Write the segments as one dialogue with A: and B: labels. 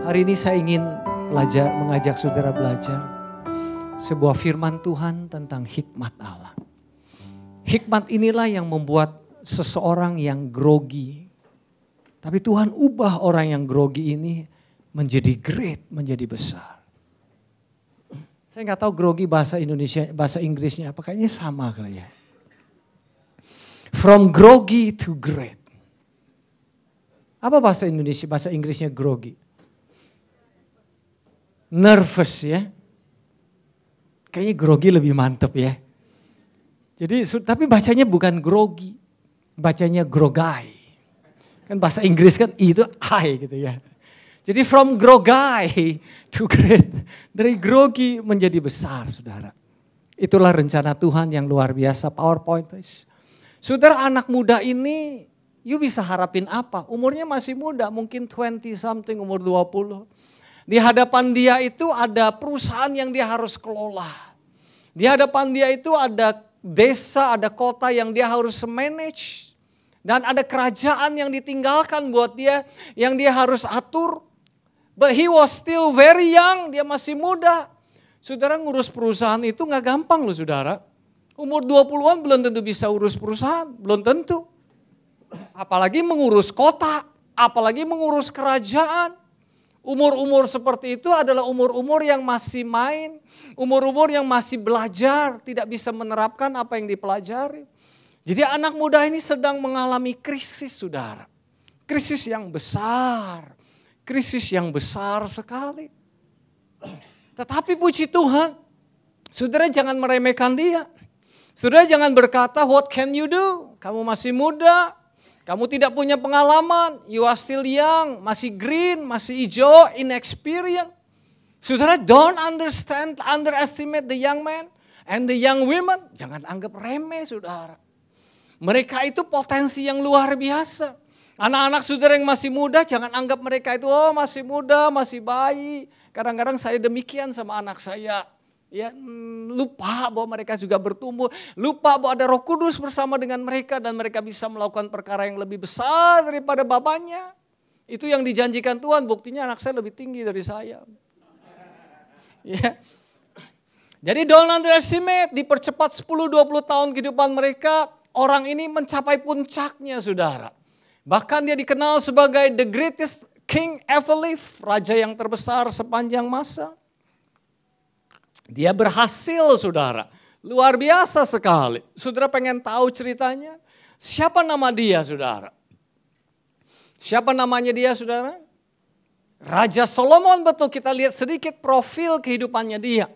A: Hari ini saya ingin mengajak saudara belajar sebuah firman Tuhan tentang hikmat Allah. Hikmat inilah yang membuat seseorang yang grogi. Tapi Tuhan ubah orang yang grogi ini menjadi great, menjadi besar. Saya nggak tahu grogi bahasa Indonesia, bahasa Inggrisnya apa, kayaknya sama kali ya. From grogi to great. Apa bahasa Indonesia, bahasa Inggrisnya grogi? Nervous ya. Kayaknya grogi lebih mantep ya. Jadi tapi bacanya bukan grogi, bacanya grogai. Kan bahasa Inggris kan itu I gitu ya. Jadi from grogai to great. Dari grogi menjadi besar saudara. Itulah rencana Tuhan yang luar biasa. PowerPoint please. Saudara, anak muda ini you bisa harapin apa? Umurnya masih muda, mungkin 20 something, umur 20. Di hadapan dia itu ada perusahaan yang dia harus kelola. Di hadapan dia itu ada desa, ada kota yang dia harus manage. Dan ada kerajaan yang ditinggalkan buat dia, yang dia harus atur. But he was still very young, dia masih muda. Saudara, ngurus perusahaan itu gak gampang loh saudara. Umur 20-an belum tentu bisa urus perusahaan, belum tentu. Apalagi mengurus kota, apalagi mengurus kerajaan. Umur-umur seperti itu adalah umur-umur yang masih main, umur-umur yang masih belajar, tidak bisa menerapkan apa yang dipelajari. Jadi anak muda ini sedang mengalami krisis saudara. Krisis yang besar, krisis yang besar sekali. Tetapi puji Tuhan, saudara jangan meremehkan dia. Saudara jangan berkata, what can you do? Kamu masih muda, kamu tidak punya pengalaman, you are still young, masih green, masih hijau, inexperienced. Saudara, don't underestimate the young man and the young women. Jangan anggap remeh saudara. Mereka itu potensi yang luar biasa. Anak-anak saudara yang masih muda, jangan anggap mereka itu masih muda, masih bayi. Kadang-kadang saya demikian sama anak saya. Ya, lupa bahwa mereka juga bertumbuh, lupa bahwa ada Roh Kudus bersama dengan mereka dan mereka bisa melakukan perkara yang lebih besar daripada babanya. Itu yang dijanjikan Tuhan, buktinya anak saya lebih tinggi dari saya. Ya. Jadi don't underestimate, dipercepat 10-20 tahun kehidupan mereka, orang ini mencapai puncaknya saudara. Bahkan dia dikenal sebagai the greatest king ever lived, raja yang terbesar sepanjang masa. Dia berhasil saudara, luar biasa sekali. Saudara pengen tahu ceritanya? Siapa nama dia saudara? Siapa namanya dia saudara? Raja Solomon, betul, kita lihat sedikit profil kehidupannya dia.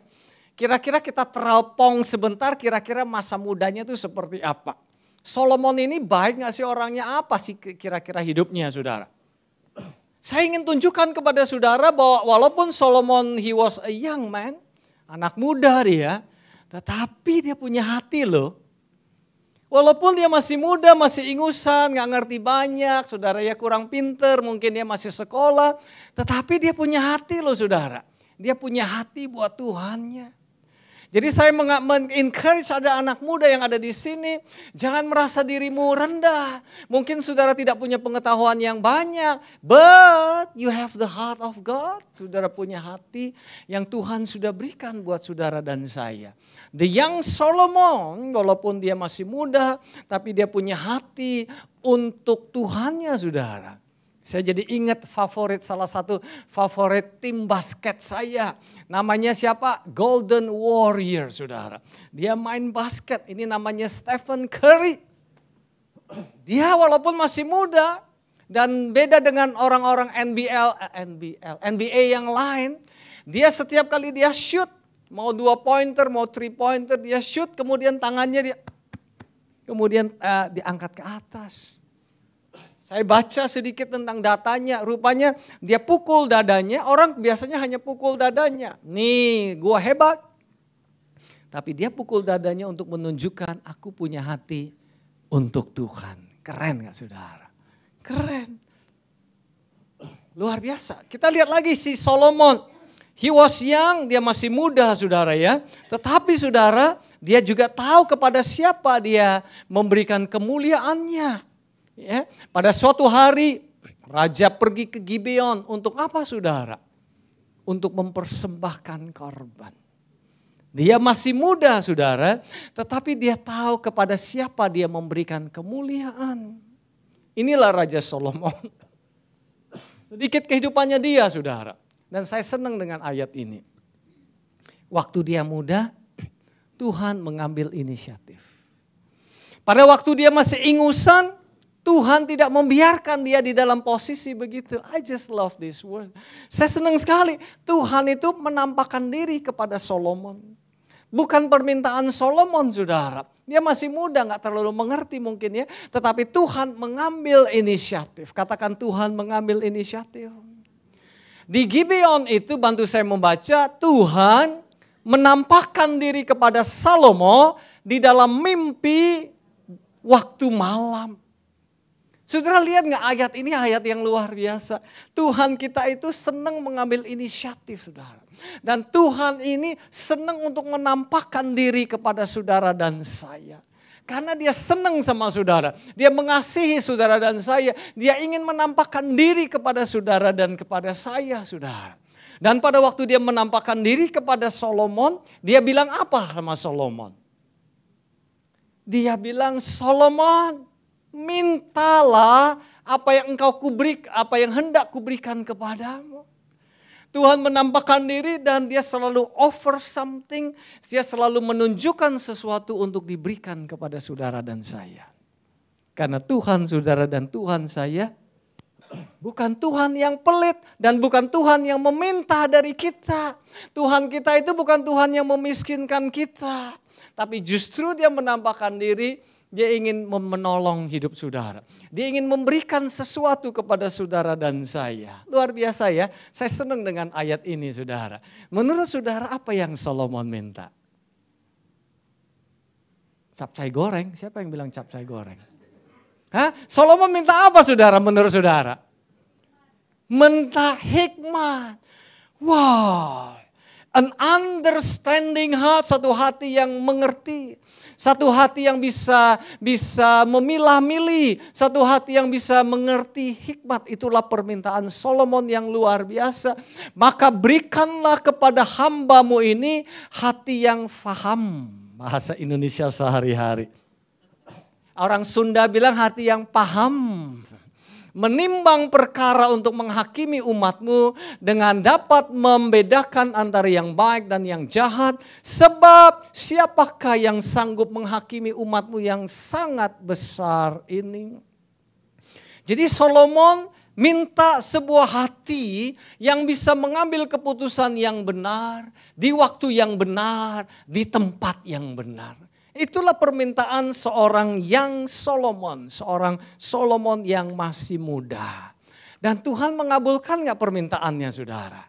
A: Kira-kira kita teropong sebentar, kira-kira masa mudanya itu seperti apa? Solomon ini baik gak sih orangnya, apa sih kira-kira hidupnya saudara? Saya ingin tunjukkan kepada saudara bahwa walaupun Solomon he was a young man, anak muda dia, tetapi dia punya hati loh. Walaupun dia masih muda, masih ingusan, gak ngerti banyak, saudara ya kurang pinter, mungkin dia masih sekolah. Tetapi dia punya hati loh saudara. Dia punya hati buat Tuhannya. Jadi saya encourage ada anak muda yang ada di sini, jangan merasa dirimu rendah. Mungkin saudara tidak punya pengetahuan yang banyak, but you have the heart of God. Saudara punya hati yang Tuhan sudah berikan buat saudara dan saya. The young Solomon, walaupun dia masih muda, tapi dia punya hati untuk Tuhannya saudara. Saya jadi ingat salah satu favorit tim basket saya. Namanya siapa? Golden Warrior saudara. Dia main basket, ini namanya Stephen Curry. Dia walaupun masih muda dan beda dengan orang-orang NBA yang lain. Dia setiap kali dia shoot, mau 2 pointer, mau 3 pointer, dia shoot kemudian tangannya diangkat ke atas. Saya baca sedikit tentang datanya, rupanya dia pukul dadanya, orang biasanya hanya pukul dadanya. Nih, gua hebat. Tapi dia pukul dadanya untuk menunjukkan aku punya hati untuk Tuhan. Keren gak saudara? Keren. Luar biasa. Kita lihat lagi si Solomon. He was young, dia masih muda saudara ya. Tetapi saudara, dia juga tahu kepada siapa dia memberikan kemuliaannya. Ya, pada suatu hari Raja pergi ke Gibeon untuk apa saudara? Untuk mempersembahkan korban. Dia masih muda saudara, tetapi dia tahu kepada siapa dia memberikan kemuliaan. Inilah Raja Solomon. Sedikit kehidupannya dia saudara. Dan saya senang dengan ayat ini. Waktu dia muda, Tuhan mengambil inisiatif. Pada waktu dia masih ingusan, Tuhan tidak membiarkan dia di dalam posisi begitu. I just love this word. Saya senang sekali. Tuhan itu menampakkan diri kepada Solomon. Bukan permintaan Solomon saudara. Dia masih muda, gak terlalu mengerti mungkin ya. Tetapi Tuhan mengambil inisiatif. Katakan Tuhan mengambil inisiatif. Di Gibeon itu bantu saya membaca, Tuhan menampakkan diri kepada Salomo di dalam mimpi waktu malam. Saudara lihat gak ayat ini ayat yang luar biasa. Tuhan kita itu senang mengambil inisiatif saudara. Dan Tuhan ini senang untuk menampakkan diri kepada saudara dan saya. Karena dia senang sama saudara. Dia mengasihi saudara dan saya. Dia ingin menampakkan diri kepada saudara dan kepada saya saudara. Dan pada waktu dia menampakkan diri kepada Solomon, dia bilang apa sama Solomon? Dia bilang, Solomon, mintalah apa yang engkau apa yang hendak kuberikan kepadamu. Tuhan menampakkan diri dan dia selalu offer something, dia selalu menunjukkan sesuatu untuk diberikan kepada saudara dan saya. Karena Tuhan saudara dan Tuhan saya bukan Tuhan yang pelit dan bukan Tuhan yang meminta dari kita. Tuhan kita itu bukan Tuhan yang memiskinkan kita. Tapi justru dia menampakkan diri, dia ingin menolong hidup saudara. Dia ingin memberikan sesuatu kepada saudara dan saya. Luar biasa ya, saya senang dengan ayat ini saudara. Menurut saudara apa yang Solomon minta? Capcay goreng, siapa yang bilang capcay goreng? Hah? Solomon minta apa saudara menurut saudara? Minta hikmat. Wow. An understanding heart, satu hati yang mengerti. Satu hati yang bisa memilah-milih. Satu hati yang bisa mengerti hikmat. Itulah permintaan Solomon yang luar biasa. Maka berikanlah kepada hambamu ini hati yang faham. Bahasa Indonesia sehari-hari. Orang Sunda bilang hati yang paham. Menimbang perkara untuk menghakimi umatmu dengan dapat membedakan antara yang baik dan yang jahat. Sebab siapakah yang sanggup menghakimi umatmu yang sangat besar ini? Jadi Solomon minta sebuah hati yang bisa mengambil keputusan yang benar, di waktu yang benar, di tempat yang benar. Itulah permintaan seorang Solomon yang masih muda. Dan Tuhan mengabulkan gak permintaannya saudara?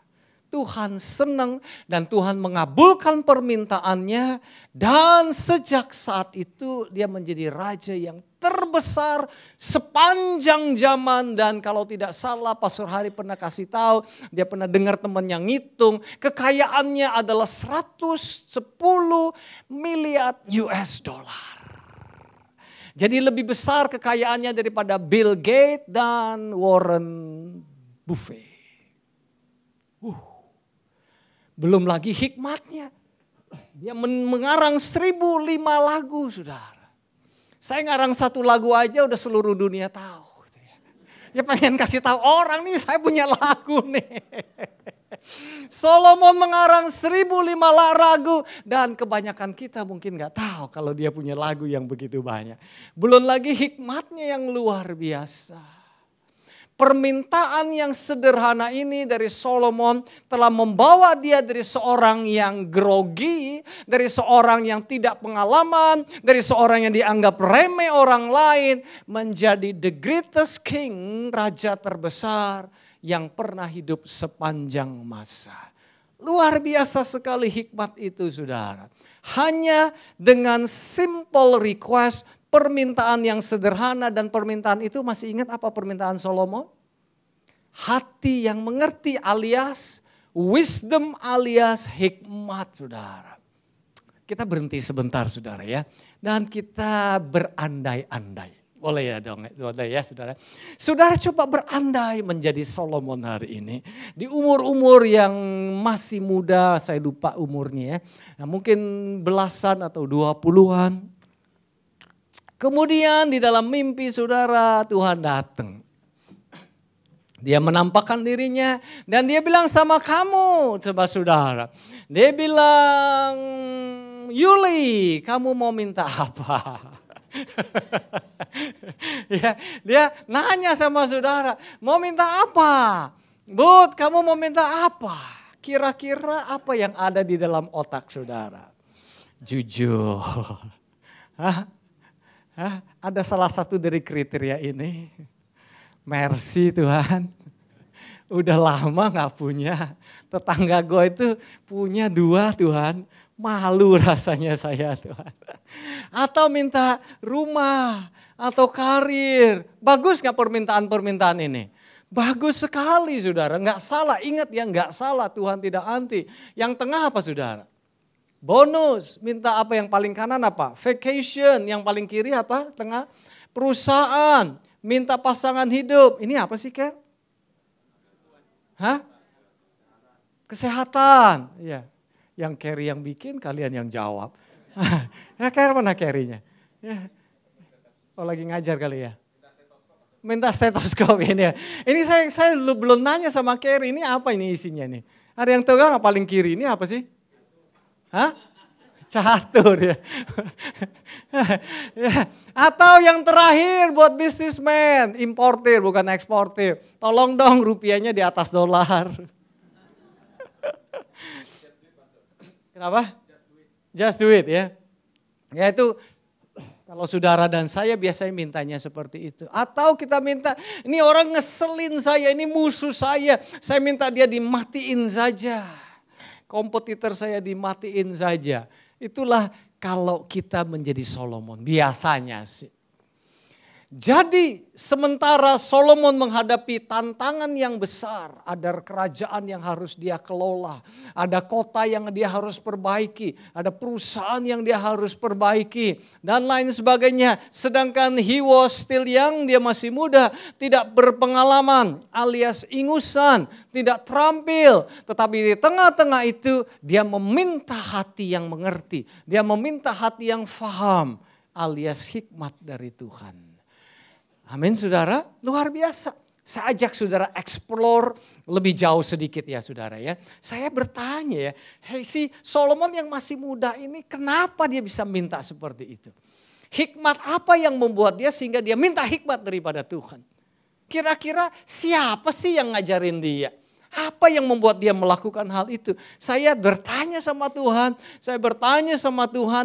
A: Tuhan senang dan Tuhan mengabulkan permintaannya. Dan sejak saat itu dia menjadi raja yang terbesar sepanjang zaman. Dan kalau tidak salah Pastor Hari pernah kasih tahu, dia pernah dengar temannya ngitung. Kekayaannya adalah 110 miliar US dollar. Jadi lebih besar kekayaannya daripada Bill Gates dan Warren Buffett. Belum lagi hikmatnya. Dia mengarang 1005 lagu saudara. Saya ngarang satu lagu aja udah seluruh dunia tahu. Ya pengen kasih tahu orang nih saya punya lagu nih. Solomon mengarang 1005 lagu. Dan kebanyakan kita mungkin gak tahu kalau dia punya lagu yang begitu banyak. Belum lagi hikmatnya yang luar biasa. Permintaan yang sederhana ini dari Solomon telah membawa dia dari seorang yang grogi, dari seorang yang tidak pengalaman, dari seorang yang dianggap remeh orang lain, menjadi the greatest king, raja terbesar yang pernah hidup sepanjang masa. Luar biasa sekali hikmat itu saudara. Hanya dengan simple request, permintaan yang sederhana dan permintaan itu masih ingat apa permintaan Solomon? Hati yang mengerti alias wisdom alias hikmat saudara. Kita berhenti sebentar saudara ya. Dan kita berandai-andai. Boleh ya dong, boleh ya saudara. Saudara coba berandai menjadi Solomon hari ini. Di umur-umur yang masih muda, saya lupa umurnya ya. Nah, mungkin belasan atau 20-an. Kemudian di dalam mimpi saudara Tuhan datang. Dia menampakkan dirinya dan dia bilang sama kamu, coba saudara. Dia bilang, Yuli kamu mau minta apa? Ya, dia nanya sama saudara, mau minta apa? Bud, kamu mau minta apa? Kira-kira apa yang ada di dalam otak saudara? Jujur. Hah? Ada salah satu dari kriteria ini. Mercy Tuhan. Udah lama gak punya. Tetangga gue itu punya 2 Tuhan. Malu rasanya saya Tuhan. Atau minta rumah atau karir. Bagus gak permintaan-permintaan ini? Bagus sekali saudara, gak salah. Ingat ya gak salah, Tuhan tidak anti. Yang tengah apa saudara? Bonus, minta apa yang paling kanan apa? Vacation, yang paling kiri apa? Tengah. Perusahaan, minta pasangan hidup. Ini apa sih Ker? Hah? Kesehatan, ya. Yang carry yang bikin, kalian yang jawab. Nah, Ker mana carry-nya? Ya. Oh lagi ngajar kali ya? Minta stetoskop ini ya. Ini saya belum nanya sama Carry, ini apa ini isinya nih? Ada yang tahu nggak paling kiri, ini apa sih? Hah? Catur ya. Ya. Atau yang terakhir buat businessman, importir bukan eksportir. Tolong dong rupiahnya di atas dolar. Kenapa? Just do it ya. Ya itu kalau saudara dan saya biasanya mintanya seperti itu. Atau kita minta, ini orang ngeselin saya, ini musuh saya minta dia dimatiin saja. Kompetitor saya dimatiin saja. Itulah kalau kita menjadi Solomon, biasanya sih. Jadi sementara Solomon menghadapi tantangan yang besar, ada kerajaan yang harus dia kelola, ada kota yang dia harus perbaiki, ada perusahaan yang dia harus perbaiki dan lain sebagainya. Sedangkan he was still young, dia masih muda, tidak berpengalaman alias ingusan, tidak terampil. Tetapi di tengah-tengah itu dia meminta hati yang mengerti, dia meminta hati yang faham alias hikmat dari Tuhan. Amin saudara, luar biasa. Saya ajak saudara explore lebih jauh sedikit ya saudara ya. Saya bertanya ya, hey, si Solomon yang masih muda ini kenapa dia bisa minta seperti itu? Hikmat apa yang membuat dia sehingga dia minta hikmat daripada Tuhan? Kira-kira siapa sih yang ngajarin dia? Apa yang membuat dia melakukan hal itu? Saya bertanya sama Tuhan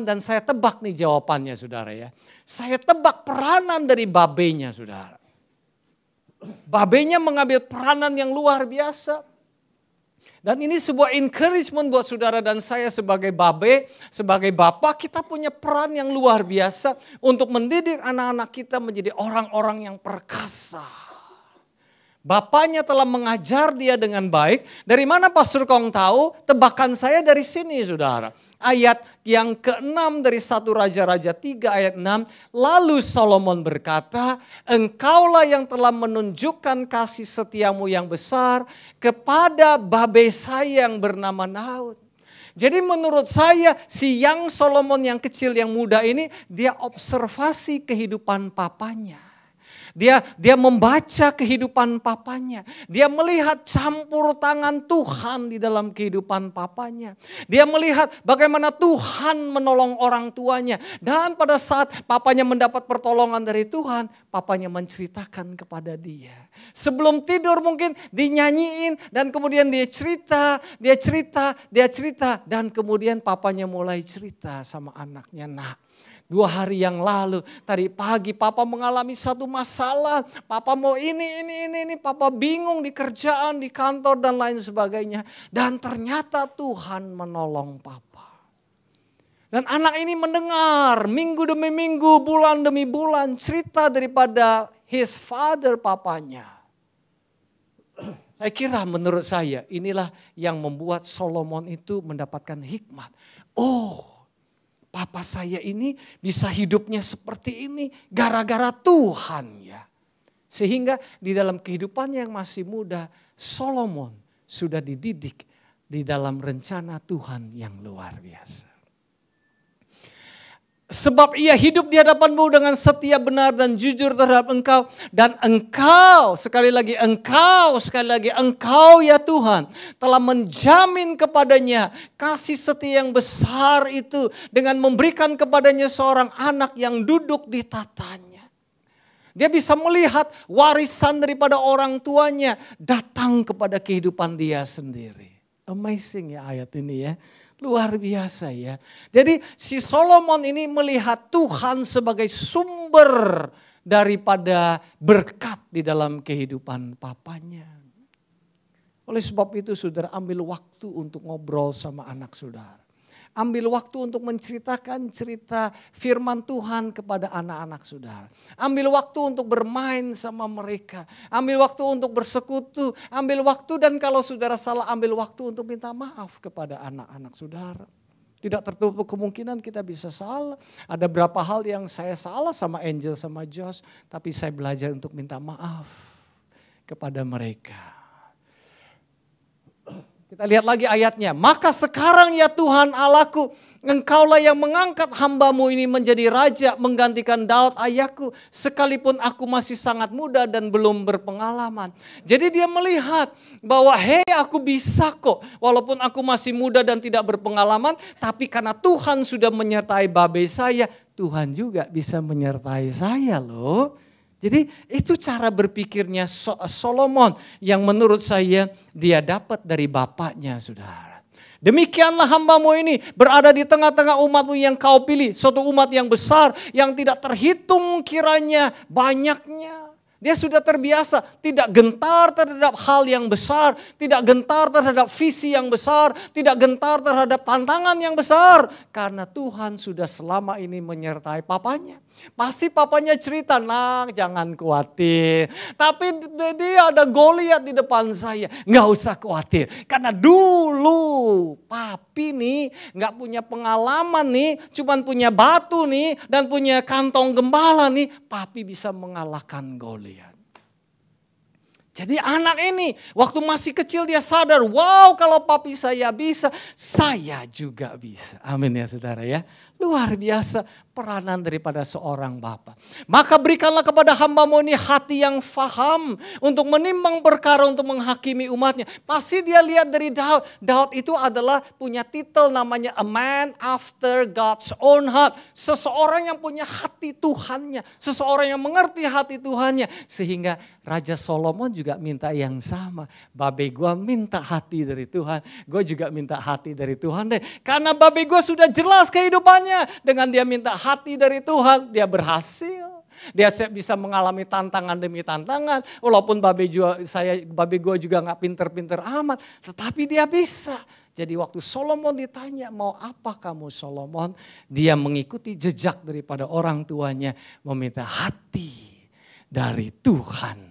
A: dan saya tebak nih jawabannya saudara ya. Saya tebak peranan dari babenya saudara. Babenya mengambil peranan yang luar biasa. Dan ini sebuah encouragement buat saudara dan saya sebagai babe, sebagai bapak, kita punya peran yang luar biasa untuk mendidik anak-anak kita menjadi orang-orang yang perkasa. Bapaknya telah mengajar dia dengan baik. Dari mana Pastor Kong tahu? Tebakan saya dari sini saudara. Ayat yang ke-6 dari 1 Raja-Raja 3 ayat 6. Lalu Solomon berkata, engkaulah yang telah menunjukkan kasih setiamu yang besar kepada babe saya yang bernama Daud. Jadi menurut saya si yang Solomon yang kecil yang muda ini dia observasi kehidupan papanya. Dia membaca kehidupan papanya. Dia melihat campur tangan Tuhan di dalam kehidupan papanya. Dia melihat bagaimana Tuhan menolong orang tuanya. Dan pada saat papanya mendapat pertolongan dari Tuhan, papanya menceritakan kepada dia. Sebelum tidur mungkin dinyanyiin dan kemudian dia cerita. Dan kemudian papanya mulai cerita sama anaknya, nak. 2 hari yang lalu, tadi pagi papa mengalami satu masalah. Papa mau ini. Papa bingung di kerjaan, di kantor dan lain sebagainya. Dan ternyata Tuhan menolong papa. Dan anak ini mendengar minggu demi minggu, bulan demi bulan cerita daripada his father papanya. Saya kira menurut saya inilah yang membuat Solomon itu mendapatkan hikmat. Oh, papa saya ini bisa hidupnya seperti ini gara-gara Tuhan ya. Sehingga di dalam kehidupannya yang masih muda, Solomon sudah dididik di dalam rencana Tuhan yang luar biasa. Sebab ia hidup di hadapanmu dengan setia, benar dan jujur terhadap engkau. Dan engkau, sekali lagi engkau ya Tuhan telah menjamin kepadanya kasih setia yang besar itu dengan memberikan kepadanya seorang anak yang duduk di tatanya. Dia bisa melihat warisan daripada orang tuanya datang kepada kehidupan dia sendiri. Amazing ya ayat ini ya. Luar biasa ya. Jadi si Solomon ini melihat Tuhan sebagai sumber daripada berkat di dalam kehidupan papanya. Oleh sebab itu saudara, ambil waktu untuk ngobrol sama anak saudara. Ambil waktu untuk menceritakan cerita firman Tuhan kepada anak-anak saudara. Ambil waktu untuk bermain sama mereka. Ambil waktu untuk bersekutu. Ambil waktu dan kalau saudara salah, ambil waktu untuk minta maaf kepada anak-anak saudara. Tidak tertutup kemungkinan kita bisa salah. Ada berapa hal yang saya salah sama Angel sama Josh. Tapi saya belajar untuk minta maaf kepada mereka. Kita lihat lagi ayatnya. Maka sekarang ya Tuhan Allahku, engkaulah yang mengangkat hambamu ini menjadi raja menggantikan Daud ayahku. Sekalipun aku masih sangat muda dan belum berpengalaman. Jadi dia melihat bahwa aku bisa kok. Walaupun aku masih muda dan tidak berpengalaman. Tapi karena Tuhan sudah menyertai babe saya. Tuhan juga bisa menyertai saya loh. Jadi itu cara berpikirnya Solomon yang menurut saya dia dapat dari bapaknya saudara. Demikianlah hambamu ini berada di tengah-tengah umatmu yang kau pilih. Suatu umat yang besar yang tidak terhitung kiranya banyaknya. Dia sudah terbiasa tidak gentar terhadap hal yang besar. Tidak gentar terhadap visi yang besar. Tidak gentar terhadap tantangan yang besar. Karena Tuhan sudah selama ini menyertai papanya. Pasti papanya cerita, nak jangan khawatir. Tapi dia ada Goliat di depan saya. Nggak usah khawatir. Karena dulu papi nih nggak punya pengalaman nih. Cuman punya batu nih dan punya kantong gembala nih. Papi bisa mengalahkan Goliat. Jadi anak ini waktu masih kecil dia sadar, wow kalau papi saya bisa, saya juga bisa. Amin ya saudara ya. Luar biasa peranan daripada seorang bapa. Maka berikanlah kepada hambamu ini hati yang faham untuk menimbang perkara untuk menghakimi umatnya. Pasti dia lihat dari Daud. Daud itu adalah punya titel namanya a man after God's own heart. Seseorang yang punya hati Tuhannya. Seseorang yang mengerti hati Tuhannya. Sehingga Raja Solomon juga minta yang sama. Babe gue minta hati dari Tuhan. Gue juga minta hati dari Tuhan deh. Karena babe gue sudah jelas kehidupannya. Dengan dia minta hati dari Tuhan, dia berhasil. Dia bisa mengalami tantangan demi tantangan. Walaupun babe gue juga gak pinter-pinter amat. Tetapi dia bisa. Jadi waktu Solomon ditanya, mau apa kamu Solomon? Dia mengikuti jejak daripada orang tuanya. Meminta hati dari Tuhan.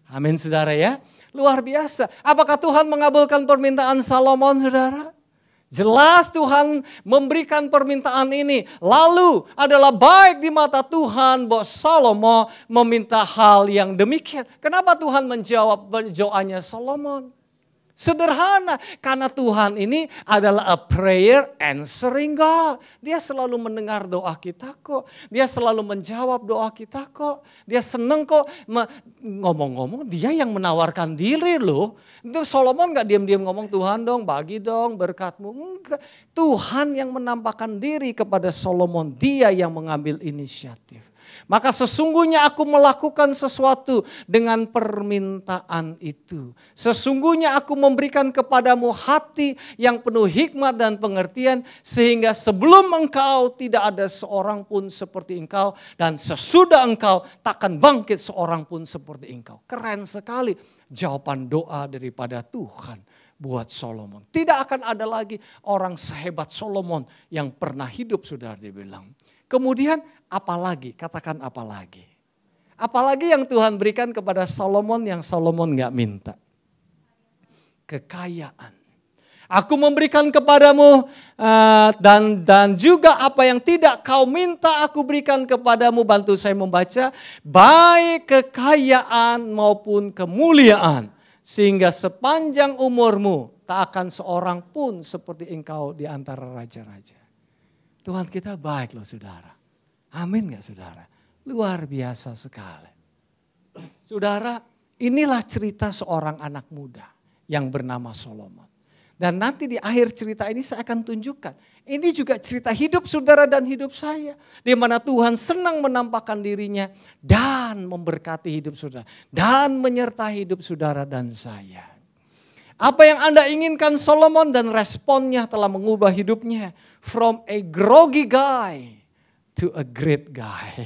A: Amin saudara ya. Luar biasa. Apakah Tuhan mengabulkan permintaan Solomon saudara? Jelas Tuhan memberikan permintaan ini. Lalu adalah baik di mata Tuhan bahwa Salomo meminta hal yang demikian. Kenapa Tuhan menjawab doanya Solomon? Sederhana, karena Tuhan ini adalah a prayer answering God. Dia selalu mendengar doa kita kok. Dia selalu menjawab doa kita kok. Dia seneng kok. Ngomong-ngomong dia yang menawarkan diri loh. Itu Solomon gak diam-diam ngomong Tuhan dong bagi dong berkatmu. Enggak. Tuhan yang menampakkan diri kepada Solomon. Dia yang mengambil inisiatif. Maka sesungguhnya aku melakukan sesuatu dengan permintaan itu. Sesungguhnya aku memberikan kepadamu hati yang penuh hikmat dan pengertian. Sehingga sebelum engkau tidak ada seorang pun seperti engkau. Dan sesudah engkau takkan bangkit seorang pun seperti engkau. Keren sekali jawaban doa daripada Tuhan buat Solomon. Tidak akan ada lagi orang sehebat Solomon yang pernah hidup saudara dibilang. Kemudian apalagi, katakan apalagi. Apalagi yang Tuhan berikan kepada Solomon yang Solomon gak minta. Kekayaan. Aku memberikan kepadamu dan juga apa yang tidak kau minta aku berikan kepadamu. Bantu saya membaca. Baik kekayaan maupun kemuliaan. Sehingga sepanjang umurmu tak akan seorang pun seperti engkau di antara raja-raja. Tuhan kita baik loh saudara. Amin gak saudara? Luar biasa sekali. Saudara, inilah cerita seorang anak muda yang bernama Solomon. Dan nanti di akhir cerita ini saya akan tunjukkan. Ini juga cerita hidup saudara dan hidup saya. Di mana Tuhan senang menampakkan dirinya dan memberkati hidup saudara. Dan menyertai hidup saudara dan saya. Apa yang Anda inginkan Solomon dan responnya telah mengubah hidupnya. From a groggy guy to a great guy.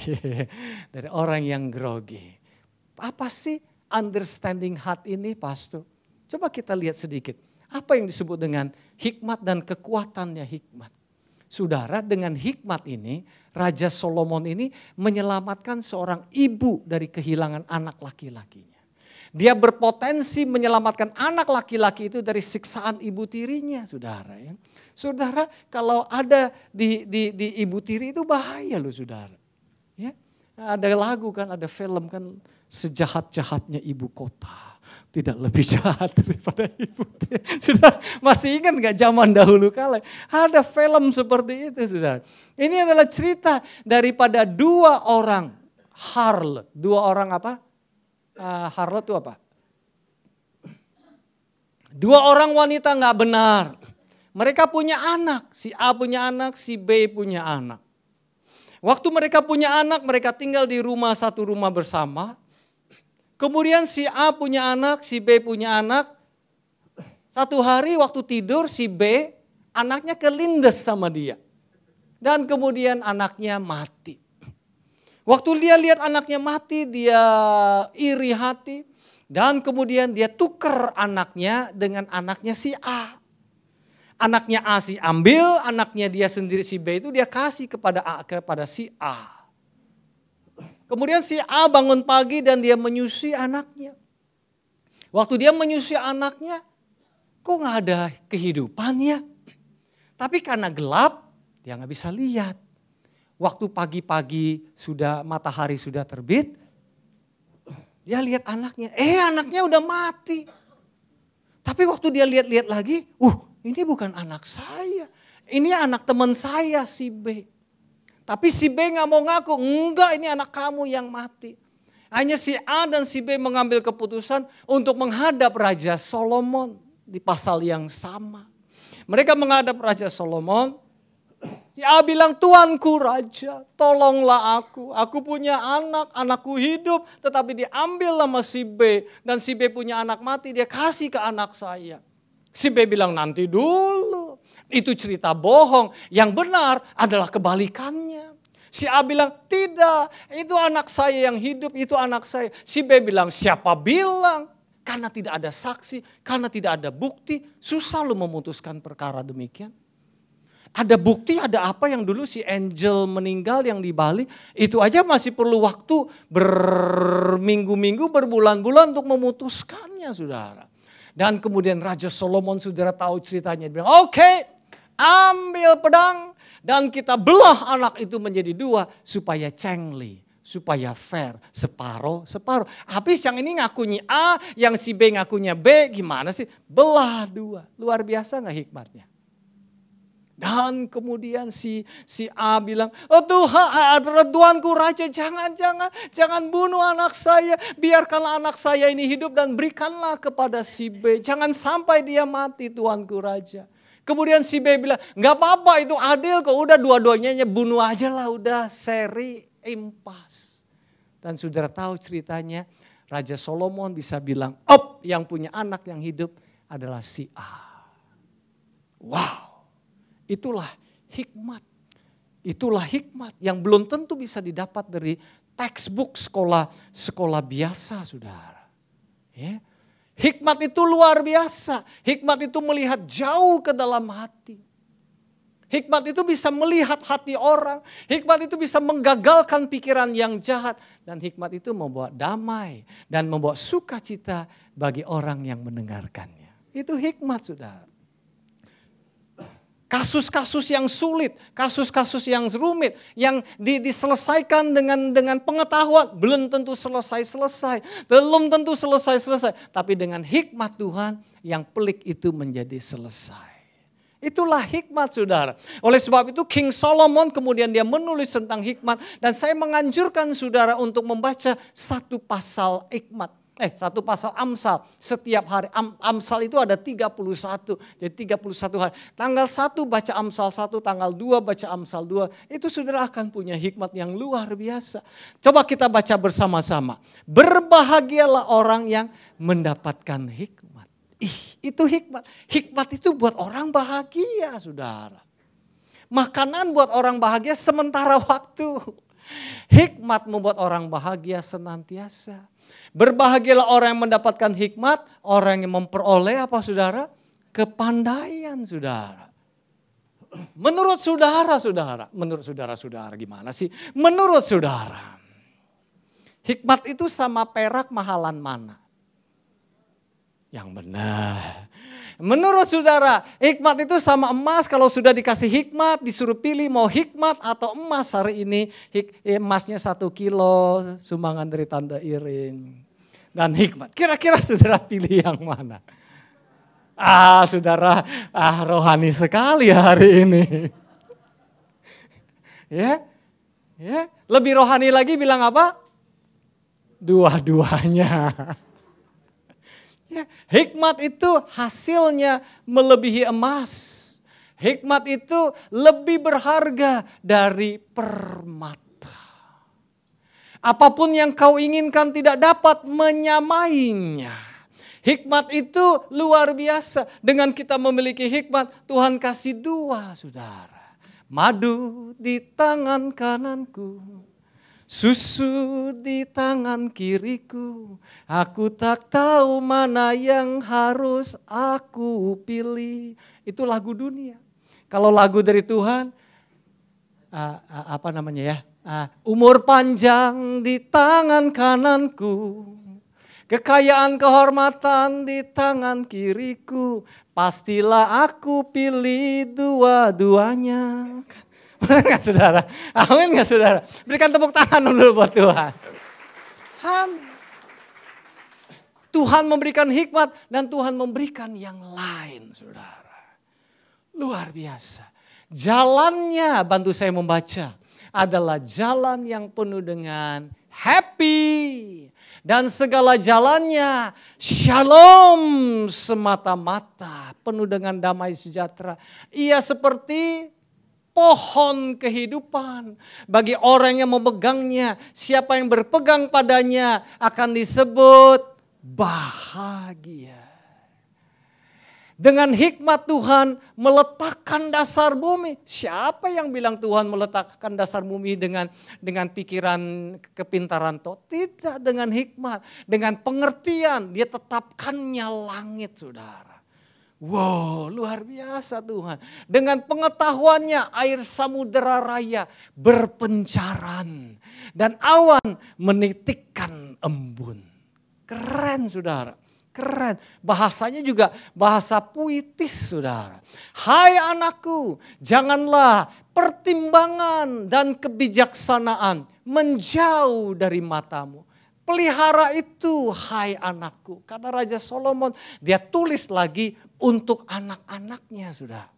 A: Dari orang yang grogi. Apa sih understanding heart ini pastor? Coba kita lihat sedikit. Apa yang disebut dengan hikmat dan kekuatannya hikmat. Saudara, dengan hikmat ini Raja Solomon ini menyelamatkan seorang ibu dari kehilangan anak laki-lakinya. Dia berpotensi menyelamatkan anak laki-laki itu dari siksaan ibu tirinya, saudara. Ya. Saudara, kalau ada di ibu tiri itu bahaya loh saudara. Ya. Ada lagu kan, ada film kan, sejahat-jahatnya ibu kota. Tidak lebih jahat daripada ibu tiri. Sudah masih ingat gak zaman dahulu kala? Ada film seperti itu saudara. Ini adalah cerita daripada dua orang harlot. Dua orang apa? Harlot itu apa? Dua orang wanita gak benar. Mereka punya anak. Si A punya anak, si B punya anak. Waktu mereka punya anak, mereka tinggal di satu rumah bersama. Kemudian si A punya anak, si B punya anak. Satu hari waktu tidur si B, anaknya kelindes sama dia. Dan kemudian anaknya mati. Waktu dia lihat anaknya mati, dia iri hati. Dan kemudian dia tuker anaknya dengan anaknya si A. Anaknya A si ambil, anaknya dia sendiri si B itu dia kasih kepada si A. Kemudian si A bangun pagi dan dia menyusui anaknya. Waktu dia menyusui anaknya, kok gak ada kehidupan ya? Tapi karena gelap, dia gak bisa lihat. Waktu pagi-pagi matahari sudah terbit, dia lihat anaknya. Anaknya udah mati. Tapi waktu dia lihat-lihat lagi, ini bukan anak saya. Ini anak teman saya si B. Tapi si B gak mau ngaku, enggak ini anak kamu yang mati. Hanya si A dan si B mengambil keputusan untuk menghadap Raja Solomon di pasal yang sama. Mereka menghadap Raja Solomon. Si A bilang, Tuanku Raja, tolonglah aku. Aku punya anak, anakku hidup, tetapi diambil sama si B. Dan si B punya anak mati, dia kasih ke anak saya. Si B bilang, nanti dulu. Itu cerita bohong. Yang benar adalah kebalikannya. Si A bilang, tidak, itu anak saya yang hidup, itu anak saya. Si B bilang, siapa bilang? Karena tidak ada saksi, karena tidak ada bukti, susah lo memutuskan perkara demikian. Ada bukti, ada apa yang dulu si Angel meninggal yang di Bali, itu aja masih perlu waktu berminggu-minggu, berbulan-bulan untuk memutuskannya saudara. Dan kemudian Raja Solomon saudara tahu ceritanya, dia bilang, oke, ambil pedang dan kita belah anak itu menjadi dua supaya cengli, supaya fair, separuh. Habis yang ini ngakunya A, yang si B ngakunya B, gimana sih? Belah dua, luar biasa gak hikmatnya? Dan kemudian si A bilang, Tuanku Raja jangan bunuh anak saya. Biarkanlah anak saya ini hidup dan berikanlah kepada si B. Jangan sampai dia mati Tuanku Raja. Kemudian si B bilang, gak apa-apa itu adil kok. Udah dua-duanya bunuh aja lah, udah seri impas. Dan saudara tahu ceritanya, Raja Solomon bisa bilang, yang punya anak yang hidup adalah si A. Wow. Itulah hikmat. Itulah hikmat yang belum tentu bisa didapat dari textbook sekolah biasa saudara. Ya. Hikmat itu luar biasa. Hikmat itu melihat jauh ke dalam hati. Hikmat itu bisa melihat hati orang. Hikmat itu bisa menggagalkan pikiran yang jahat. Dan hikmat itu membawa damai dan membawa sukacita bagi orang yang mendengarkannya. Itu hikmat saudara. Kasus-kasus yang sulit, kasus-kasus yang rumit, yang diselesaikan dengan pengetahuan, belum tentu selesai-selesai. Belum tentu selesai-selesai, tapi dengan hikmat Tuhan yang pelik itu menjadi selesai. Itulah hikmat saudara. Oleh sebab itu King Solomon kemudian dia menulis tentang hikmat. Dan saya menganjurkan saudara untuk membaca satu pasal hikmat. Satu pasal Amsal setiap hari. Amsal itu ada 31. Jadi 31 hari. Tanggal 1 baca Amsal 1, tanggal 2 baca Amsal 2. Itu saudara akan punya hikmat yang luar biasa. Coba kita baca bersama-sama. Berbahagialah orang yang mendapatkan hikmat. Itu hikmat. Hikmat itu buat orang bahagia, saudara. Makanan buat orang bahagia sementara waktu. Hikmat membuat orang bahagia senantiasa. Berbahagialah orang yang mendapatkan hikmat, orang yang memperoleh apa saudara? Kepandaian, saudara. Menurut saudara, menurut saudara gimana sih? Menurut saudara, hikmat itu sama perak mahalan mana? Yang benar. Menurut saudara, hikmat itu sama emas. Kalau sudah dikasih hikmat, disuruh pilih mau hikmat atau emas hari ini. Emasnya 1 kilo, sumbangan dari Tante Irin. Dan hikmat. Kira-kira saudara pilih yang mana? Saudara, rohani sekali hari ini. Ya, lebih rohani lagi bilang apa? Dua-duanya. Hikmat itu hasilnya melebihi emas. Hikmat itu lebih berharga dari permata. Apapun yang kau inginkan tidak dapat menyamainya. Hikmat itu luar biasa. Dengan kita memiliki hikmat, Tuhan kasih 2 saudara. Madu di tangan kananku. Susu di tangan kiriku, aku tak tahu mana yang harus aku pilih. Itu lagu dunia. Kalau lagu dari Tuhan, umur panjang di tangan kananku, kekayaan kehormatan di tangan kiriku, pastilah aku pilih dua-duanya. Benar gak saudara? Amin gak saudara? Berikan tepuk tangan dulu buat Tuhan. Amin. Tuhan memberikan hikmat dan Tuhan memberikan yang lain saudara. Luar biasa. Jalannya, bantu saya membaca, adalah jalan yang penuh dengan happy. Dan segala jalannya shalom semata-mata. Penuh dengan damai sejahtera. Ia seperti pohon kehidupan bagi orang yang memegangnya. Siapa yang berpegang padanya akan disebut bahagia. Dengan hikmat Tuhan meletakkan dasar bumi. Siapa yang bilang Tuhan meletakkan dasar bumi dengan pikiran kepintaran toh? Tidak, dengan hikmat, dengan pengertian dia tetapkannya langit saudara. Wow, luar biasa Tuhan. Dengan pengetahuannya air samudera raya berpencaran. Dan awan menitikkan embun. Keren saudara, keren. Bahasanya juga bahasa puitis saudara. Hai anakku, janganlah pertimbangan dan kebijaksanaan menjauh dari matamu. Pelihara itu hai anakku. Kata Raja Solomon, dia tulis lagi untuk anak-anaknya sudah.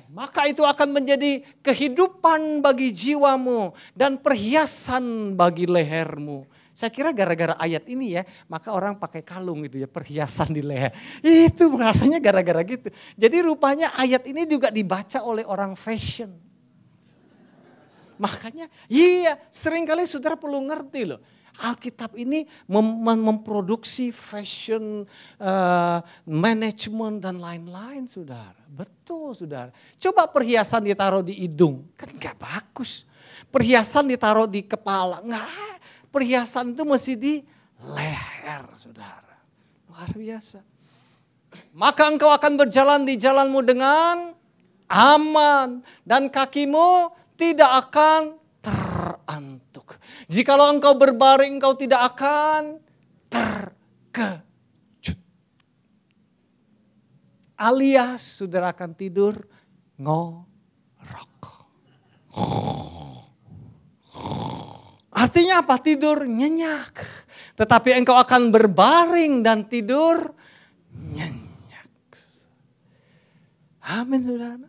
A: Maka itu akan menjadi kehidupan bagi jiwamu dan perhiasan bagi lehermu. Saya kira gara-gara ayat ini ya, maka orang pakai kalung gitu ya, perhiasan di leher. Itu rasanya gara-gara gitu. Jadi rupanya ayat ini juga dibaca oleh orang fashion. Makanya iya, seringkali saudara perlu ngerti loh. Alkitab ini memproduksi fashion, manajemen dan lain-lain saudara. Betul saudara. Coba perhiasan ditaruh di hidung, kan gak bagus. Perhiasan ditaruh di kepala, enggak. Perhiasan itu mesti di leher saudara. Luar biasa. Maka engkau akan berjalan di jalanmu dengan aman. Dan kakimu tidak akan terantuk. Jikalau engkau berbaring, engkau tidak akan terkejut. Alias saudara akan tidur ngorok. Artinya apa? Tidur nyenyak. Tetapi engkau akan berbaring dan tidur nyenyak. Amin, saudara.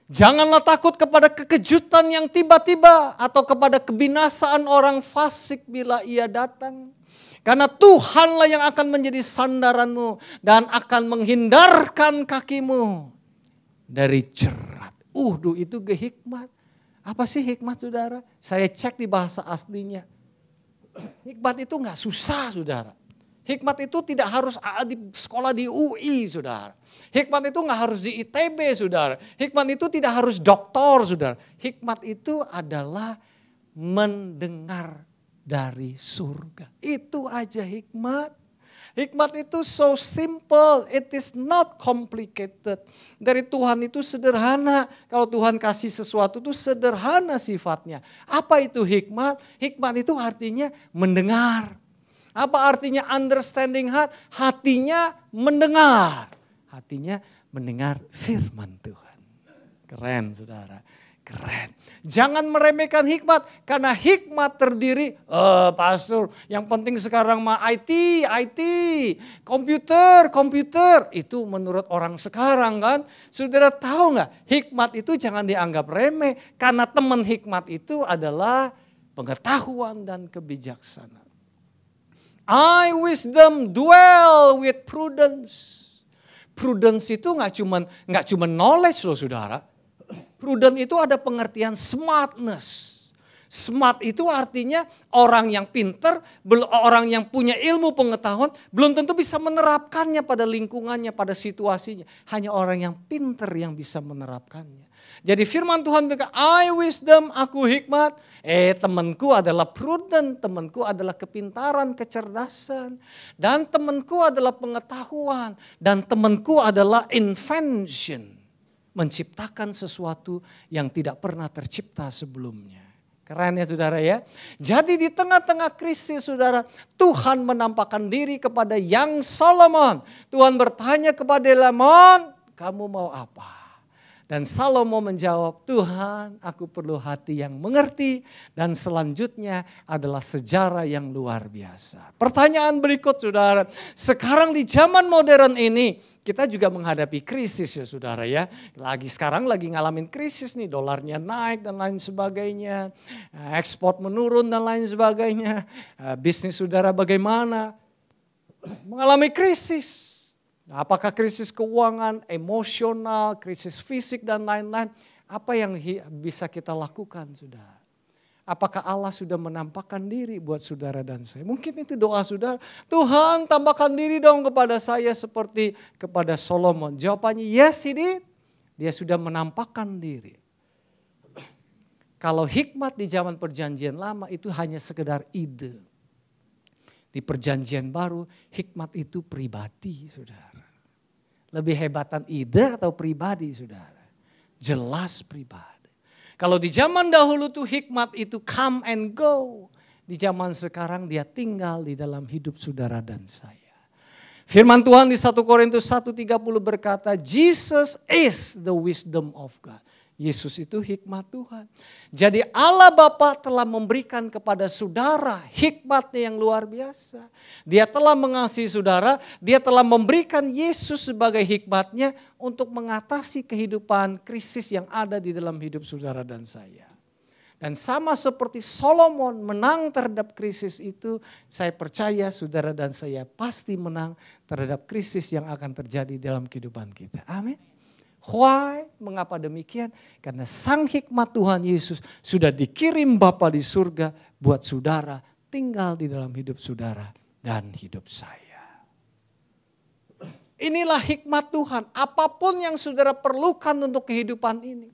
A: Janganlah takut kepada kekejutan yang tiba-tiba atau kepada kebinasaan orang fasik bila ia datang. Karena Tuhanlah yang akan menjadi sandaranmu dan akan menghindarkan kakimu dari jerat. Itu hikmat. Apa sih hikmat, saudara? Saya cek di bahasa aslinya. Hikmat itu gak susah, saudara. Hikmat itu tidak harus di sekolah di UI, saudara. Hikmat itu gak harus di ITB, saudara. Hikmat itu tidak harus doktor, saudara. Hikmat itu adalah mendengar dari surga. Itu aja hikmat. Hikmat itu so simple, it is not complicated. Dari Tuhan itu sederhana. Kalau Tuhan kasih sesuatu itu sederhana sifatnya. Apa itu hikmat? Hikmat itu artinya mendengar. Apa artinya understanding heart? Hatinya mendengar. Hatinya mendengar firman Tuhan. Keren, saudara. Keren. Jangan meremehkan hikmat karena hikmat terdiri, pastor, yang penting sekarang mah IT, komputer, itu menurut orang sekarang kan. Saudara tahu nggak? Hikmat itu jangan dianggap remeh karena teman hikmat itu adalah pengetahuan dan kebijaksanaan. I wisdom dwell with prudence. Prudence itu nggak cuma knowledge loh, saudara. Prudent itu ada pengertian smartness. Smart itu artinya orang yang pinter, orang yang punya ilmu pengetahuan, belum tentu bisa menerapkannya pada lingkungannya, pada situasinya. Hanya orang yang pinter yang bisa menerapkannya. Jadi firman Tuhan berkata, I wisdom, aku hikmat. Temanku adalah prudent, temanku adalah kepintaran, kecerdasan. Dan temanku adalah pengetahuan. Dan temanku adalah invention. Menciptakan sesuatu yang tidak pernah tercipta sebelumnya. Keren ya, saudara ya. Jadi di tengah-tengah krisis, saudara, Tuhan menampakkan diri kepada Young Solomon. Tuhan bertanya kepada Solomon, kamu mau apa? Dan Salomo menjawab, Tuhan, aku perlu hati yang mengerti. Dan selanjutnya adalah sejarah yang luar biasa. Pertanyaan berikut, saudara. Sekarang di zaman modern ini, kita juga menghadapi krisis ya, saudara ya. Sekarang lagi ngalamin krisis nih, dolarnya naik dan lain sebagainya. Ekspor menurun dan lain sebagainya. Bisnis saudara bagaimana? Mengalami krisis. Apakah krisis keuangan, emosional, krisis fisik dan lain-lain. Apa yang bisa kita lakukan, saudara? Apakah Allah sudah menampakkan diri buat saudara dan saya? Mungkin itu doa saudara. Tuhan tambahkan diri dong kepada saya seperti kepada Solomon. Jawabannya yes, he did. Dia sudah menampakkan diri. Kalau hikmat di zaman perjanjian lama itu hanya sekedar ide. Di perjanjian baru hikmat itu pribadi, saudara. Lebih hebatan ide atau pribadi, saudara? Jelas pribadi. Kalau di zaman dahulu tuh hikmat itu come and go. Di zaman sekarang dia tinggal di dalam hidup saudara dan saya. Firman Tuhan di 1 Korintus 1:30 berkata, Jesus is the wisdom of God. Yesus itu hikmat Tuhan. Jadi Allah Bapa telah memberikan kepada saudara hikmatnya yang luar biasa. Dia telah mengasihi saudara, dia telah memberikan Yesus sebagai hikmatnya untuk mengatasi kehidupan krisis yang ada di dalam hidup saudara dan saya. Dan sama seperti Solomon menang terhadap krisis itu, saya percaya saudara dan saya pasti menang terhadap krisis yang akan terjadi dalam kehidupan kita. Amin. Why? Mengapa demikian? Karena sang hikmat Tuhan Yesus sudah dikirim Bapa di surga buat saudara tinggal di dalam hidup saudara dan hidup saya. Inilah hikmat Tuhan. Apapun yang saudara perlukan untuk kehidupan ini.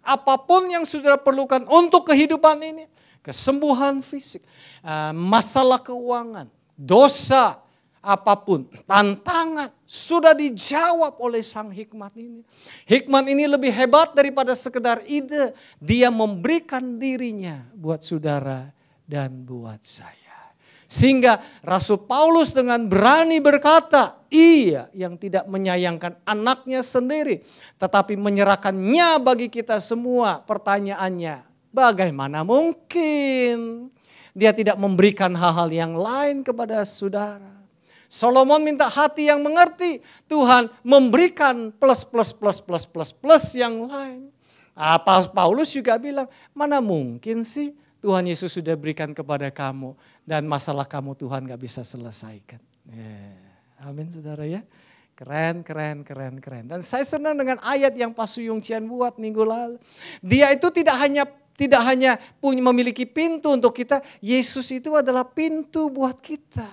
A: Apapun yang saudara perlukan untuk kehidupan ini. Kesembuhan fisik, masalah keuangan, dosa, apapun, tantangan sudah dijawab oleh sang hikmat ini. Hikmat ini lebih hebat daripada sekedar ide. Dia memberikan dirinya buat saudara dan buat saya. Sehingga Rasul Paulus dengan berani berkata, Ia yang tidak menyayangkan anaknya sendiri, tetapi menyerahkannya bagi kita semua. Pertanyaannya, bagaimana mungkin Dia tidak memberikan hal-hal yang lain kepada saudara? Solomon minta hati yang mengerti. Tuhan memberikan plus yang lain. Paulus juga bilang, mana mungkin sih Tuhan Yesus sudah berikan kepada kamu dan masalah kamu Tuhan gak bisa selesaikan. Amin saudara ya. Keren. Dan saya senang dengan ayat yang Pak Suyung Cian buat minggu lalu. Dia itu tidak hanya memiliki pintu untuk kita. Yesus itu adalah pintu buat kita.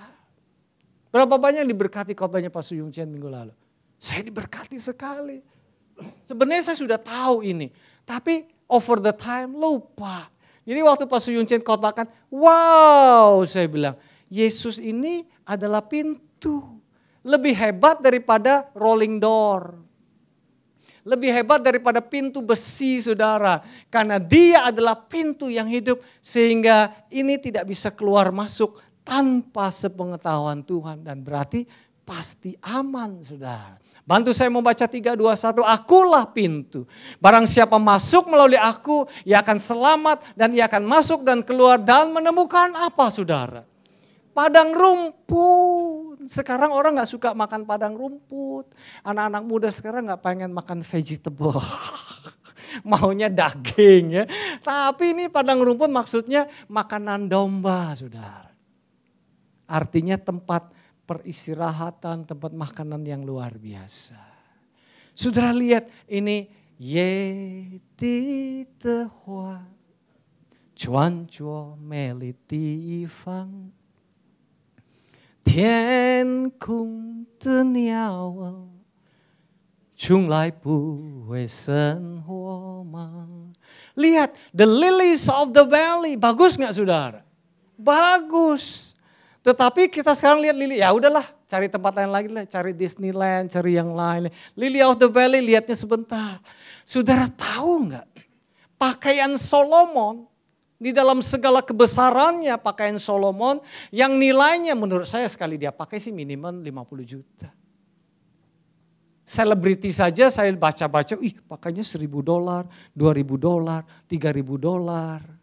A: Berapa banyak yang diberkati khotbahnya Pak Suyung Cian minggu lalu? Saya diberkati sekali. Sebenarnya saya sudah tahu ini. Tapi over the time lupa. Jadi waktu Pak Suyung Cian khotbahkan, wow saya bilang, Yesus ini adalah pintu. Lebih hebat daripada rolling door. Lebih hebat daripada pintu besi saudara. Karena Dia adalah pintu yang hidup. Sehingga ini tidak bisa keluar masuk tanpa sepengetahuan Tuhan. Dan berarti pasti aman saudara. Bantu saya membaca 3, 2, 1. Akulah pintu. Barang siapa masuk melalui aku, ia akan selamat dan ia akan masuk dan keluar dan menemukan apa saudara? Padang rumput. Sekarang orang gak suka makan padang rumput. Anak-anak muda sekarang gak pengen makan vegetable. Maunya daging ya. Tapi ini padang rumput maksudnya makanan domba saudara. Artinya tempat peristirahatan, tempat makanan yang luar biasa. Saudara lihat ini Ye ti te hua chuan chuo me li ti fang Tian kung de niao chung lai bu hui sen huo mang. Lihat the lilies of the valley. Bagus gak saudara? Bagus. Tetapi kita sekarang lihat lili, ya udahlah cari tempat lain lagi lah, cari Disneyland, cari yang lain. Lily of the Valley lihatnya sebentar. Saudara tahu nggak? Pakaian Solomon di dalam segala kebesarannya pakaian Solomon yang nilainya menurut saya sekali dia pakai sih minimum 50 juta. Selebriti saja saya baca-baca, pakainya $1.000, $2.000, $3.000.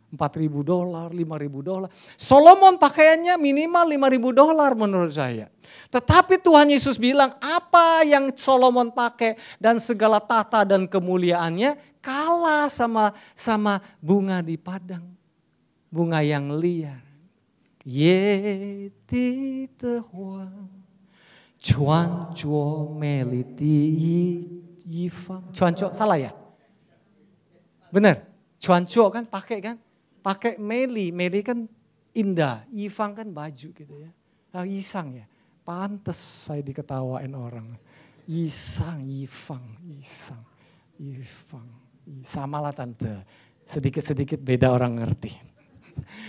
A: $4.000, $5.000. Solomon pakaiannya minimal $5.000 menurut saya. Tetapi Tuhan Yesus bilang apa yang Solomon pakai dan segala tata dan kemuliaannya kalah sama bunga di padang. Bunga yang liar. Ye ti te hua chuan chuo me li ti yi fang. Chuan chuo salah ya? Benar. Chuan chuo kan pakai kan? Pakai meli kan indah, Yifang kan baju gitu ya. Nah, Yisang ya, pantes saya diketawain orang. Yisang, Yifang. Sama lah tante, sedikit-sedikit beda orang ngerti.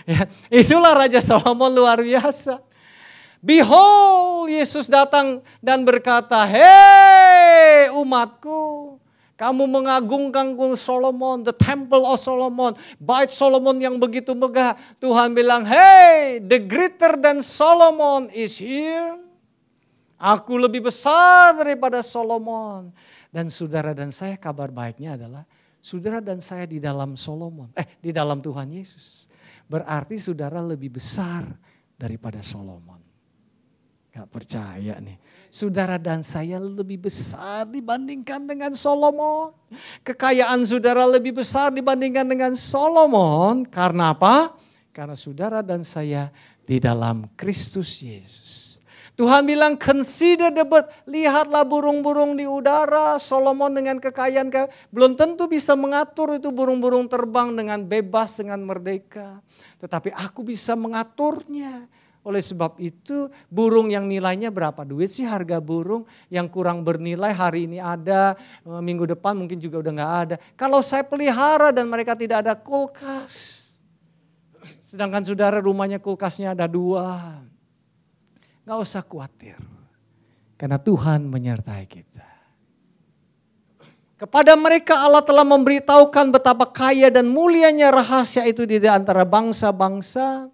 A: Ya, itulah Raja Solomon luar biasa. Behold, Yesus datang dan berkata, hei umatku. Kamu mengagungkan Solomon, the temple of Solomon, bait Solomon yang begitu megah. Tuhan bilang, hey, the greater than Solomon is here. Aku lebih besar daripada Solomon. Dan saudara dan saya kabar baiknya adalah, saudara dan saya di dalam Solomon, di dalam Tuhan Yesus. Berarti saudara lebih besar daripada Solomon. Gak percaya nih. Saudara dan saya lebih besar dibandingkan dengan Solomon. Kekayaan saudara lebih besar dibandingkan dengan Solomon. Karena apa? Karena saudara dan saya di dalam Kristus Yesus. Tuhan bilang consider the bird. Lihatlah burung-burung di udara. Solomon dengan kekayaan belum tentu bisa mengatur itu burung-burung terbang dengan bebas, dengan merdeka. Tetapi aku bisa mengaturnya. Oleh sebab itu burung yang nilainya berapa duit sih harga burung yang kurang bernilai hari ini ada, minggu depan mungkin juga udah gak ada. Kalau saya pelihara dan mereka tidak ada kulkas. Sedangkan saudara rumahnya kulkasnya ada 2. Gak usah khawatir. Karena Tuhan menyertai kita. Kepada mereka Allah telah memberitahukan betapa kaya dan mulianya rahasia itu di antara bangsa-bangsa.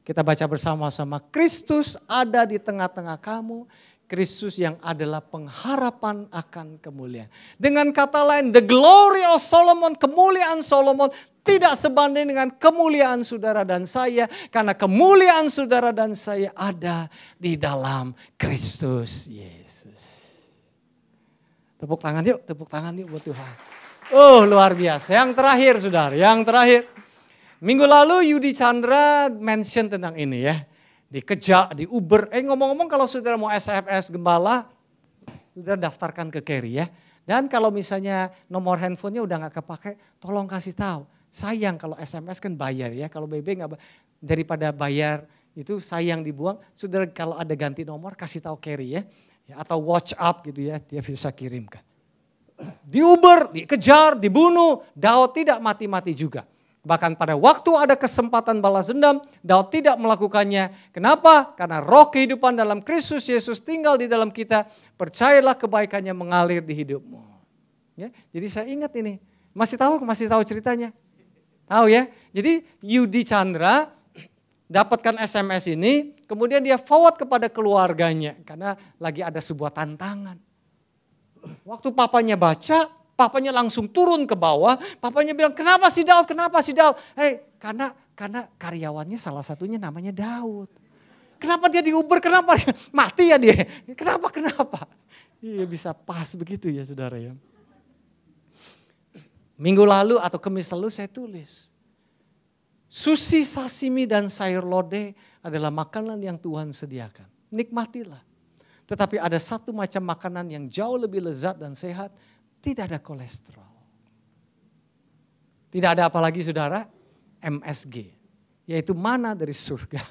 A: Kita baca bersama-sama, Kristus ada di tengah-tengah kamu, Kristus yang adalah pengharapan akan kemuliaan. Dengan kata lain, the glory of Solomon, kemuliaan Solomon tidak sebanding dengan kemuliaan saudara dan saya. Karena kemuliaan saudara dan saya ada di dalam Kristus Yesus. Tepuk tangan yuk buat Tuhan. Oh luar biasa. Yang terakhir saudara, yang terakhir. Minggu lalu Yudi Chandra mention tentang ini ya. Dikejar, di Uber. Ngomong-ngomong kalau saudara mau SMS Gembala, saudara daftarkan ke Carry ya. Dan kalau misalnya nomor handphonenya udah gak kepake, tolong kasih tahu. Sayang kalau SMS kan bayar ya. Kalau BB gak daripada bayar itu sayang dibuang. Saudara kalau ada ganti nomor kasih tahu Carry ya. Atau WhatsApp gitu ya, dia bisa kirimkan. Di Uber, dikejar, dibunuh. Daud tidak mati-mati juga. Bahkan pada waktu ada kesempatan balas dendam, Daud tidak melakukannya. Kenapa? Karena roh kehidupan dalam Kristus Yesus tinggal di dalam kita. Percayalah kebaikannya mengalir di hidupmu. Ya, jadi saya ingat ini. Masih tahu ceritanya? Tahu ya? Jadi Yudi Chandra dapatkan SMS ini, kemudian dia forward kepada keluarganya. Karena lagi ada sebuah tantangan. Waktu papanya baca, papanya langsung turun ke bawah. Papanya bilang, kenapa si Daud? Karena karyawannya salah satunya namanya Daud. Kenapa dia di Uber? Kenapa? Mati ya dia. Kenapa? Iya bisa pas begitu ya saudara ya. Minggu lalu atau Kamis lalu saya tulis. Sushi, sashimi dan sayur lodeh adalah makanan yang Tuhan sediakan. Nikmatilah. Tetapi ada satu macam makanan yang jauh lebih lezat dan sehat. Tidak ada kolesterol. Tidak ada apa lagi saudara? MSG. Yaitu mana dari surga.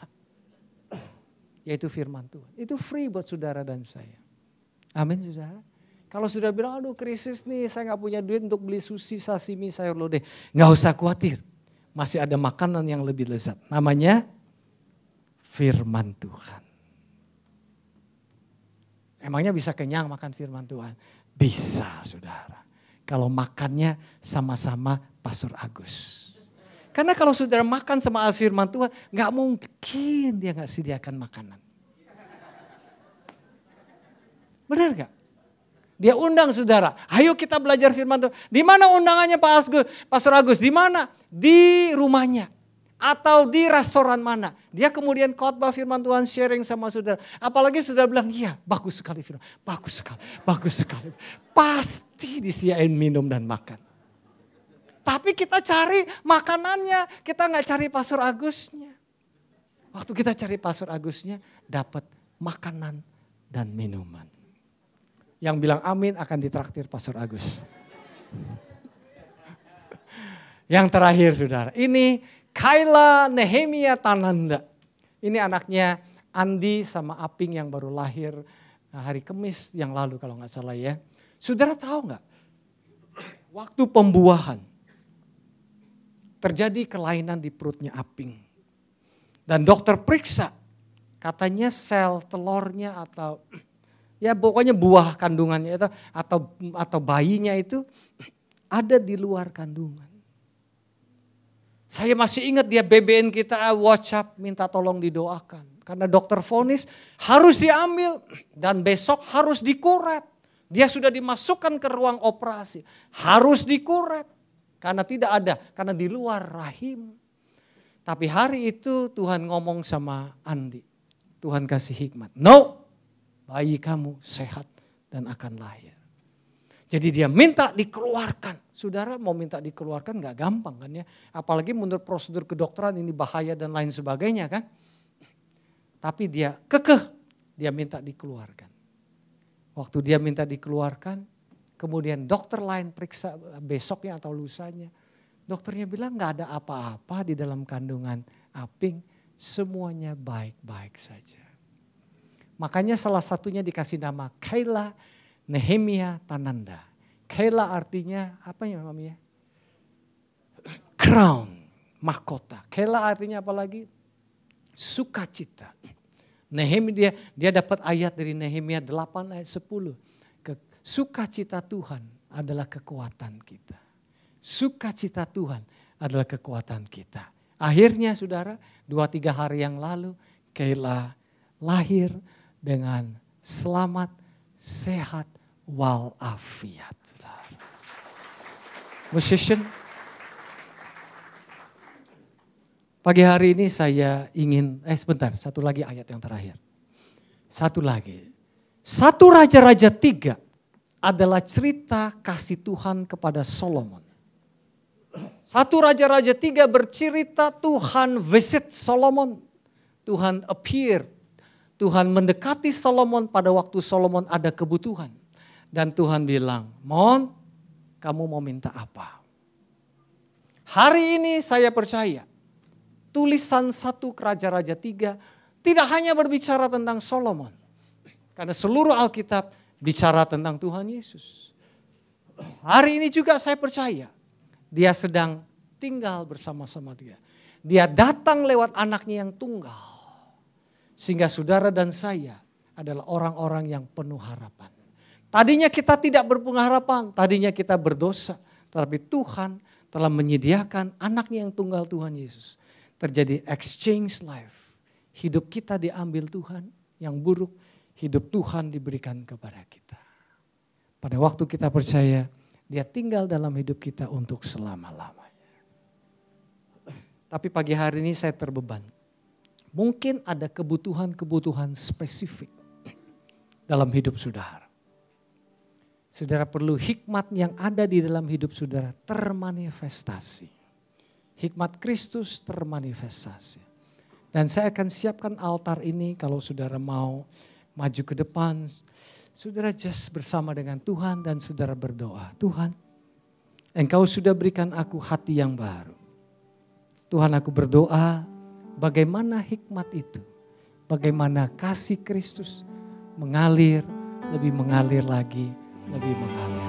A: Yaitu firman Tuhan. Itu free buat saudara dan saya. Amin saudara. Kalau sudah bilang aduh krisis nih saya gak punya duit untuk beli sushi, sashimi, sayur lodeh. Gak usah khawatir. Masih ada makanan yang lebih lezat. Namanya firman Tuhan. Emangnya bisa kenyang makan firman Tuhan? Bisa saudara. Kalau makannya sama-sama Pastor Agus. Karena kalau saudara makan sama firman Tuhan, gak mungkin dia gak sediakan makanan. Benar gak? Dia undang saudara, ayo kita belajar firman Tuhan. Di mana undangannya Pastor Agus? Di mana? Di rumahnya. Atau di restoran mana. Dia kemudian khotbah firman Tuhan sharing sama saudara. Apalagi saudara bilang, iya bagus sekali firman. Bagus sekali. Pasti disediain minum dan makan. Tapi kita cari makanannya, kita gak cari Pastor Agusnya. Waktu kita cari Pastor Agusnya, dapat makanan dan minuman. Yang bilang amin akan ditraktir Pastor Agus. Yang terakhir saudara, ini Kayla Nehemia Tananda. Ini anaknya Andi sama Aping yang baru lahir hari Kamis yang lalu kalau gak salah ya. Saudara tahu gak? Waktu pembuahan terjadi kelainan di perutnya Aping. Dan dokter periksa katanya sel telurnya atau ya pokoknya buah kandungannya itu atau bayinya itu ada di luar kandungan. Saya masih ingat dia BBN kita WhatsApp minta tolong didoakan. Karena dokter vonis harus diambil dan besok harus dikuret. Dia sudah dimasukkan ke ruang operasi. Harus dikuret. Karena tidak ada, karena di luar rahim. Tapi hari itu Tuhan ngomong sama Andi. Tuhan kasih hikmat. No, bayi kamu sehat dan akan lahir. Jadi dia minta dikeluarkan. Saudara mau minta dikeluarkan gak gampang kan ya. Apalagi menurut prosedur kedokteran ini bahaya dan lain sebagainya kan. Tapi dia kekeh, dia minta dikeluarkan. Waktu dia minta dikeluarkan, kemudian dokter lain periksa besoknya atau lusanya. Dokternya bilang gak ada apa-apa di dalam kandungan Aping. Semuanya baik-baik saja. Makanya salah satunya dikasih nama Kayla Nehemia Tananda. Kayla artinya apa ya Mami ya? Crown, mahkota. Kayla artinya apa lagi? Sukacita. Nehemia dia dapat ayat dari Nehemia 8 ayat 10. Sukacita Tuhan adalah kekuatan kita. Sukacita Tuhan adalah kekuatan kita. Akhirnya saudara, 2-3 hari yang lalu Kayla lahir dengan selamat, sehat, walafiat. Musician, pagi hari ini saya ingin, sebentar, satu lagi ayat yang terakhir. Satu lagi. 1 Raja-Raja 3 adalah cerita kasih Tuhan kepada Solomon. 1 Raja-Raja 3 bercerita Tuhan visit Solomon. Tuhan appear. Tuhan mendekati Solomon pada waktu Solomon ada kebutuhan. Dan Tuhan bilang, Mon, kamu mau minta apa? Hari ini saya percaya tulisan 1 Raja-Raja 3 tidak hanya berbicara tentang Solomon. Karena seluruh Alkitab bicara tentang Tuhan Yesus. Hari ini juga saya percaya dia sedang tinggal bersama-sama dia. Dia datang lewat anaknya yang tunggal. Sehingga saudara dan saya adalah orang-orang yang penuh harapan. Tadinya kita tidak berpengharapan, tadinya kita berdosa. Tetapi Tuhan telah menyediakan anaknya yang tunggal Tuhan Yesus. Terjadi exchange life. Hidup kita diambil Tuhan, yang buruk, hidup Tuhan diberikan kepada kita. Pada waktu kita percaya, dia tinggal dalam hidup kita untuk selama-lamanya. Tapi pagi hari ini saya terbeban. Mungkin ada kebutuhan-kebutuhan spesifik dalam hidup saudara. Saudara perlu hikmat yang ada di dalam hidup saudara termanifestasi. Hikmat Kristus termanifestasi. Dan saya akan siapkan altar ini kalau saudara mau maju ke depan. Saudara just bersama dengan Tuhan dan saudara berdoa. Tuhan, Engkau sudah berikan aku hati yang baru. Tuhan, aku berdoa bagaimana hikmat itu. Bagaimana kasih Kristus mengalir, lebih mengalir lagi. Lebih mengalir